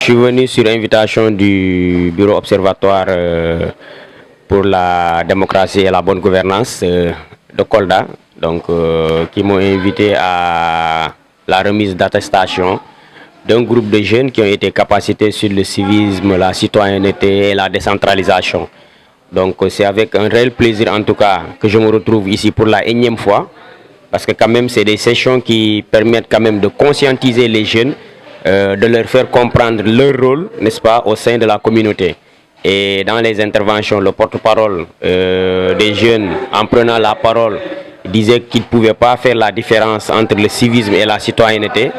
Je suis venu sur invitation du Bureau observatoire pour la démocratie et la bonne gouvernance de Kolda, donc, qui m'ont invité à la remise d'attestation d'un groupe de jeunes qui ont été capacités sur le civisme, la citoyenneté et la décentralisation. Donc c'est avec un réel plaisir en tout cas que je me retrouve ici pour la énième fois, parce que quand même c'est des sessions qui permettent quand même de conscientiser les jeunes, de leur faire comprendre leur rôle, n'est-ce pas, au sein de la communauté. Et dans les interventions, le porte-parole des jeunes, en prenant la parole, disait qu'il ne pouvait pas faire la différence entre le civisme et la citoyenneté.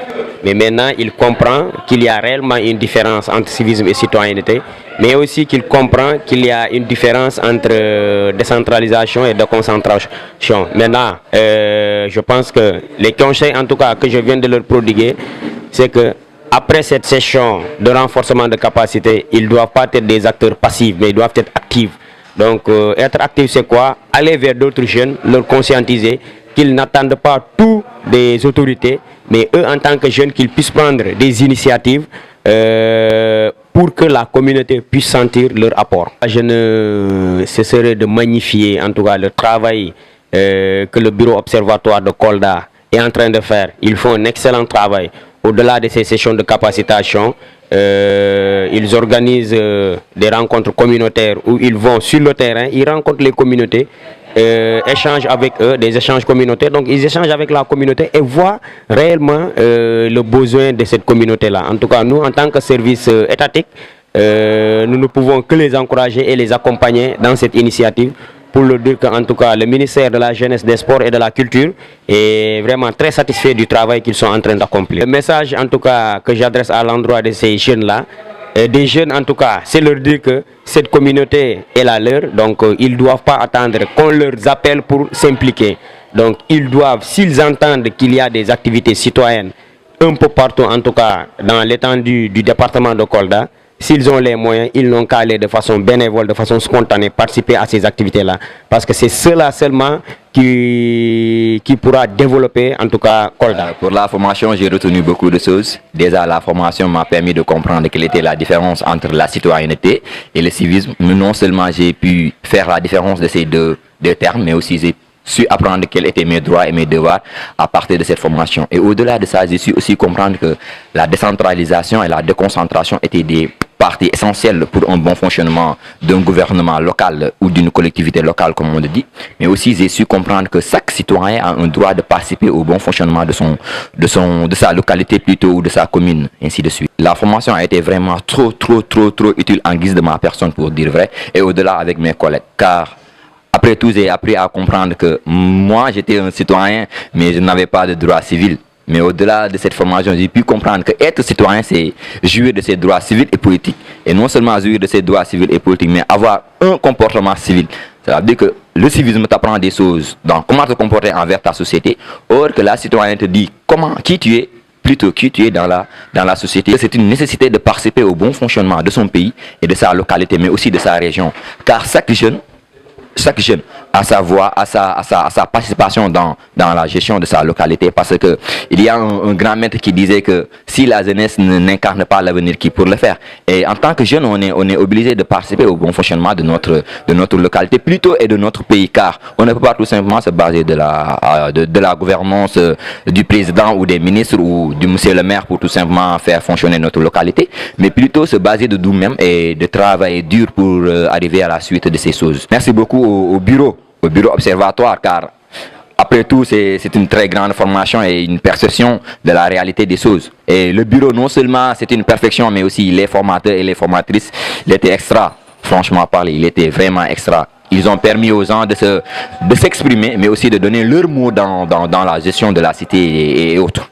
Mais maintenant, il comprend qu'il y a réellement une différence entre civisme et citoyenneté, mais aussi qu'il comprend qu'il y a une différence entre décentralisation et déconcentration. Maintenant, je pense que les conseils, en tout cas, que je viens de leur prodiguer, c'est que après cette session de renforcement de capacité, ils ne doivent pas être des acteurs passifs, mais ils doivent être actifs. Donc, être actif, c'est quoi? Aller vers d'autres jeunes, leur conscientiser qu'ils n'attendent pas tout des autorités, mais eux, en tant que jeunes, qu'ils puissent prendre des initiatives pour que la communauté puisse sentir leur apport. Je ne cesserai de magnifier, en tout cas, le travail que le Bureau observatoire de Kolda est en train de faire. Ils font un excellent travail. Au-delà de ces sessions de capacitation, ils organisent des rencontres communautaires où ils vont sur le terrain, ils rencontrent les communautés, échangent avec eux, des échanges communautaires. Donc ils échangent avec la communauté et voient réellement le besoin de cette communauté-là. En tout cas, nous, en tant que service étatique, nous ne pouvons que les encourager et les accompagner dans cette initiative, pour le dire qu'en tout cas, le ministère de la Jeunesse, des Sports et de la Culture est vraiment très satisfait du travail qu'ils sont en train d'accomplir. Le message, en tout cas, que j'adresse à l'endroit de ces jeunes-là, des jeunes en tout cas, c'est leur dire que cette communauté est la leur, donc ils ne doivent pas attendre qu'on leur appelle pour s'impliquer. Donc ils doivent, s'ils entendent qu'il y a des activités citoyennes un peu partout, en tout cas dans l'étendue du département de Kolda, s'ils ont les moyens, ils n'ont qu'à aller de façon bénévole, de façon spontanée, participer à ces activités-là. Parce que c'est cela seulement qui pourra développer, en tout cas, Kolda. Pour la formation, j'ai retenu beaucoup de choses. Déjà, la formation m'a permis de comprendre quelle était la différence entre la citoyenneté et le civisme. Non seulement j'ai pu faire la différence de ces deux termes, mais aussi j'ai su apprendre quels étaient mes droits et mes devoirs à partir de cette formation. Et au-delà de ça, j'ai su aussi comprendre que la décentralisation et la déconcentration étaient des partie essentielle pour un bon fonctionnement d'un gouvernement local ou d'une collectivité locale, comme on le dit. Mais aussi, j'ai su comprendre que chaque citoyen a un droit de participer au bon fonctionnement de sa localité plutôt ou de sa commune, ainsi de suite. La formation a été vraiment trop utile en guise de ma personne, pour dire vrai, et au-delà avec mes collègues. Car après tout, j'ai appris à comprendre que moi, j'étais un citoyen, mais je n'avais pas de droit civil. Mais au-delà de cette formation, j'ai pu comprendre que être citoyen, c'est jouir de ses droits civils et politiques. Et non seulement jouir de ses droits civils et politiques, mais avoir un comportement civil. Ça veut dire que le civisme t'apprend des choses, donc comment te comporter envers ta société. Or que la citoyenneté te dit qui tu es, plutôt qui tu es dans la société. C'est une nécessité de participer au bon fonctionnement de son pays et de sa localité, mais aussi de sa région. Car chaque jeune a sa voix, a sa participation dans la gestion de sa localité, parce que il y a un grand maître qui disait que si la jeunesse n'incarne pas l'avenir, qui pour le faire? Et en tant que jeune, on est obligé de participer au bon fonctionnement de notre localité plutôt et de notre pays, car on ne peut pas tout simplement se baser de la gouvernance du président ou des ministres ou du monsieur le maire pour tout simplement faire fonctionner notre localité, mais plutôt se baser de nous-mêmes et de travailler dur pour arriver à la suite de ces choses. Merci beaucoup au bureau observatoire, car après tout, c'est une très grande formation et une perception de la réalité des choses. Et le bureau, non seulement c'est une perfection, mais aussi les formateurs et les formatrices, il était extra. Franchement parlé, il était vraiment extra. Ils ont permis aux gens de s'exprimer, mais aussi de donner leur mot dans la gestion de la cité et autres.